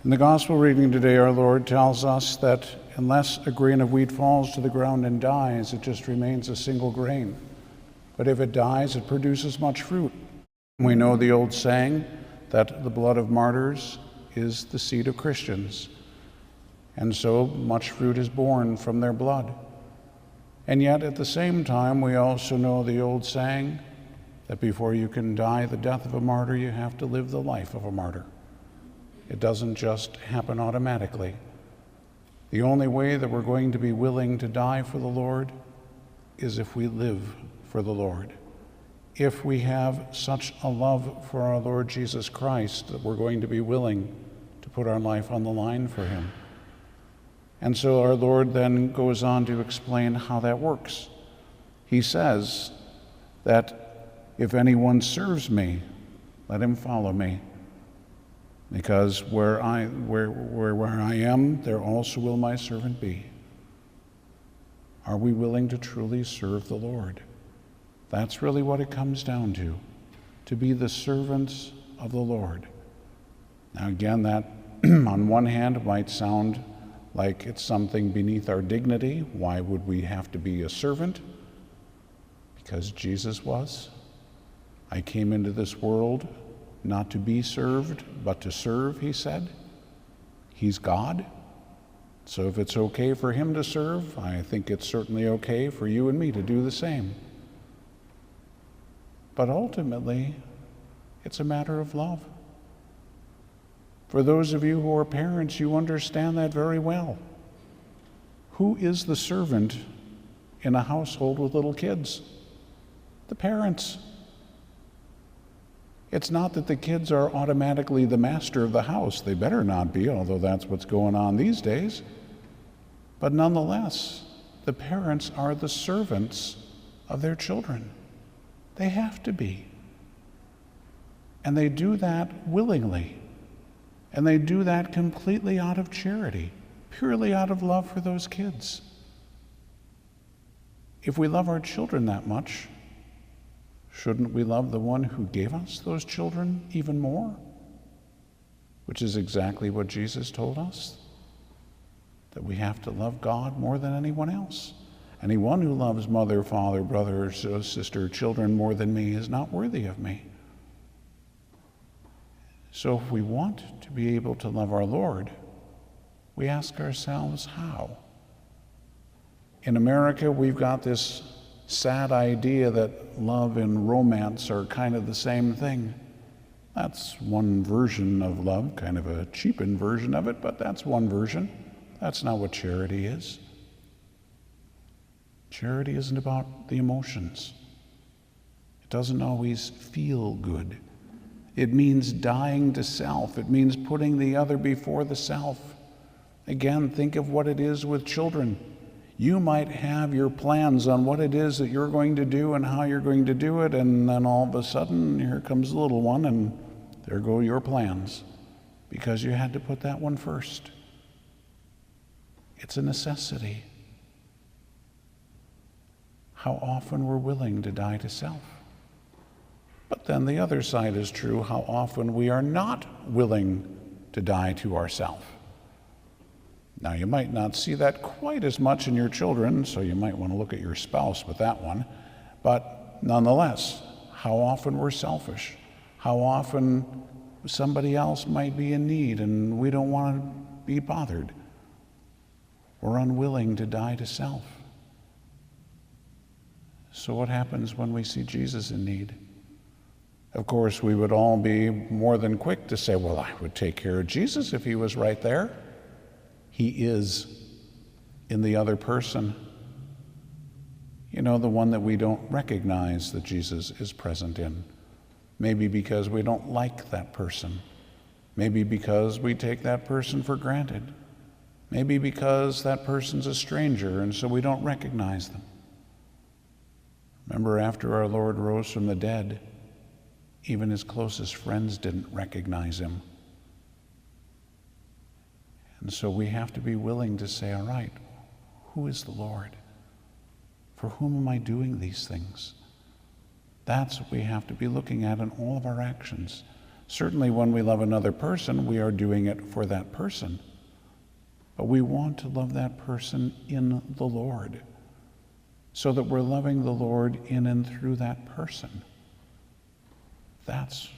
In the gospel reading today, our Lord tells us that unless a grain of wheat falls to the ground and dies, it just remains a single grain. But if it dies, it produces much fruit. We know the old saying that the blood of martyrs is the seed of Christians, and so much fruit is born from their blood. And yet, at the same time, we also know the old saying that before you can die the death of a martyr, you have to live the life of a martyr. It doesn't just happen automatically. The only way that we're going to be willing to die for the Lord is if we live for the Lord. If we have such a love for our Lord Jesus Christ that we're going to be willing to put our life on the line for him. And so our Lord then goes on to explain how that works. He says that if anyone serves me, let him follow me. Because where I am, there also will my servant be. Are we willing to truly serve the Lord? That's really what it comes down to be the servants of the Lord. Now again, that on one hand might sound like it's something beneath our dignity. Why would we have to be a servant? Because Jesus was. I came into this world not to be served, but to serve, he said. He's God. So if it's okay for him to serve, I think it's certainly okay for you and me to do the same. But ultimately, it's a matter of love. For those of you who are parents, you understand that very well. Who is the servant in a household with little kids? The parents. It's not that the kids are automatically the master of the house. They better not be, although that's what's going on these days. But nonetheless, the parents are the servants of their children. They have to be. And they do that willingly. And they do that completely out of charity, purely out of love for those kids. If we love our children that much, shouldn't we love the one who gave us those children even more? Which is exactly what Jesus told us, that we have to love God more than anyone else. Anyone who loves mother, father, brother, sister, children more than me is not worthy of me. So if we want to be able to love our Lord, we ask ourselves how. In America, we've got this sad idea that love and romance are kind of the same thing. That's one version of love, kind of a cheapened version of it, but that's one version. That's not what charity is. Charity isn't about the emotions. It doesn't always feel good. It means dying to self. It means putting the other before the self. Again, think of what it is with children. You might have your plans on what it is that you're going to do and how you're going to do it, and then all of a sudden, here comes the little one, and there go your plans, because you had to put that one first. It's a necessity. How often we're willing to die to self. But then the other side is true, how often we are not willing to die to ourselves. Now, you might not see that quite as much in your children, so you might want to look at your spouse with that one. But nonetheless, how often we're selfish, how often somebody else might be in need and we don't want to be bothered. We're unwilling to die to self. So what happens when we see Jesus in need? Of course, we would all be more than quick to say, well, I would take care of Jesus if he was right there. He is in the other person. You know, the one that we don't recognize that Jesus is present in. Maybe because we don't like that person. Maybe because we take that person for granted. Maybe because that person's a stranger and so we don't recognize them. Remember, after our Lord rose from the dead, even his closest friends didn't recognize him. And so we have to be willing to say, all right, who is the Lord? For whom am I doing these things? That's what we have to be looking at in all of our actions. Certainly when we love another person, we are doing it for that person. But we want to love that person in the Lord, so that we're loving the Lord in and through that person. That's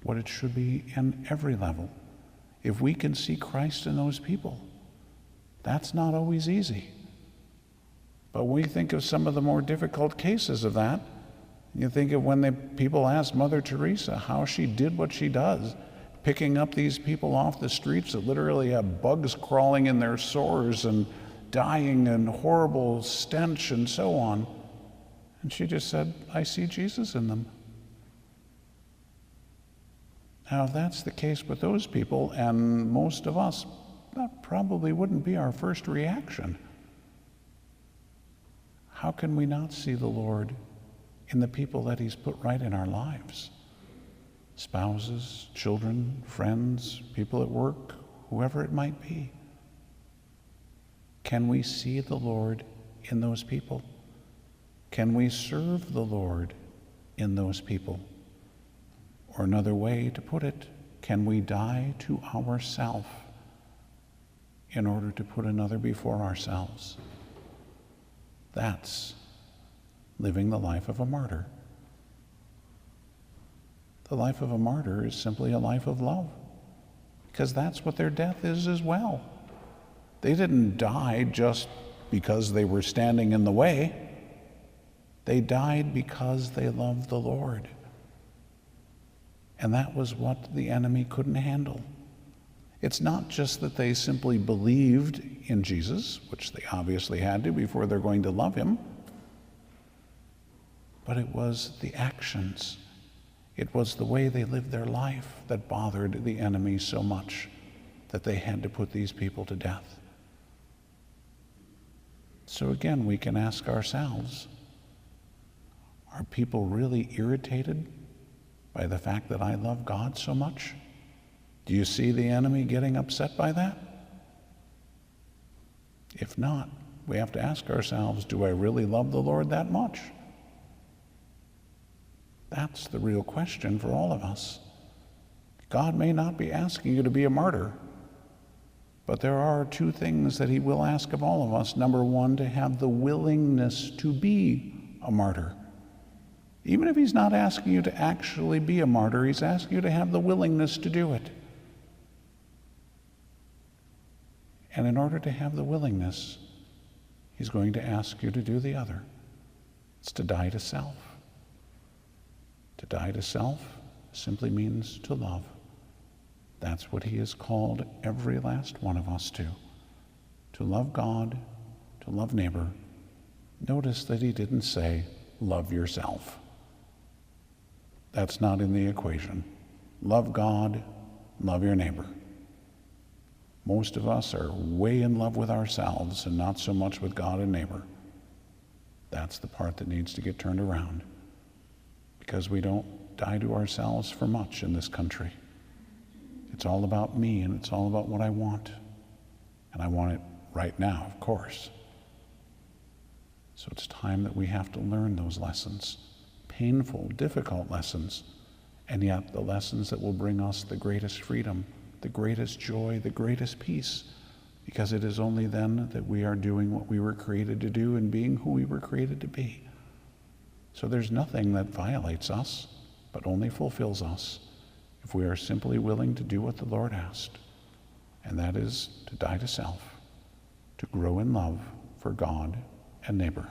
what it should be in every level. If we can see Christ in those people, that's not always easy. But when we think of some of the more difficult cases of that, you think of when people ask Mother Teresa how she did what she does, picking up these people off the streets that literally have bugs crawling in their sores and dying and horrible stench and so on. And she just said, I see Jesus in them. Now, if that's the case with those people, and most of us, that probably wouldn't be our first reaction. How can we not see the Lord in the people that he's put right in our lives? Spouses, children, friends, people at work, whoever it might be. Can we see the Lord in those people? Can we serve the Lord in those people? Or another way to put it, can we die to ourself in order to put another before ourselves? That's living the life of a martyr. The life of a martyr is simply a life of love, because that's what their death is as well. They didn't die just because they were standing in the way. They died because they loved the Lord. And that was what the enemy couldn't handle. It's not just that they simply believed in Jesus, which they obviously had to before they're going to love him, but it was the actions. It was the way they lived their life that bothered the enemy so much that they had to put these people to death. So again, we can ask ourselves, are people really irritated by the fact that I love God so much? Do you see the enemy getting upset by that? If not, we have to ask ourselves, do I really love the Lord that much? That's the real question for all of us. God may not be asking you to be a martyr, but there are two things that he will ask of all of us. Number one, to have the willingness to be a martyr. Even if he's not asking you to actually be a martyr, he's asking you to have the willingness to do it. And in order to have the willingness, he's going to ask you to do the other. It's to die to self. To die to self simply means to love. That's what he has called every last one of us to love God, to love neighbor. Notice that he didn't say, love yourself. That's not in the equation. Love God, love your neighbor. Most of us are way in love with ourselves and not so much with God and neighbor. That's the part that needs to get turned around, because we don't die to ourselves for much in this country. It's all about me, and it's all about what I want. And I want it right now, of course. So it's time that we have to learn those lessons. Painful, difficult lessons, and yet the lessons that will bring us the greatest freedom, the greatest joy, the greatest peace, because it is only then that we are doing what we were created to do and being who we were created to be. So there's nothing that violates us, but only fulfills us if we are simply willing to do what the Lord asked, and that is to die to self, to grow in love for God and neighbor.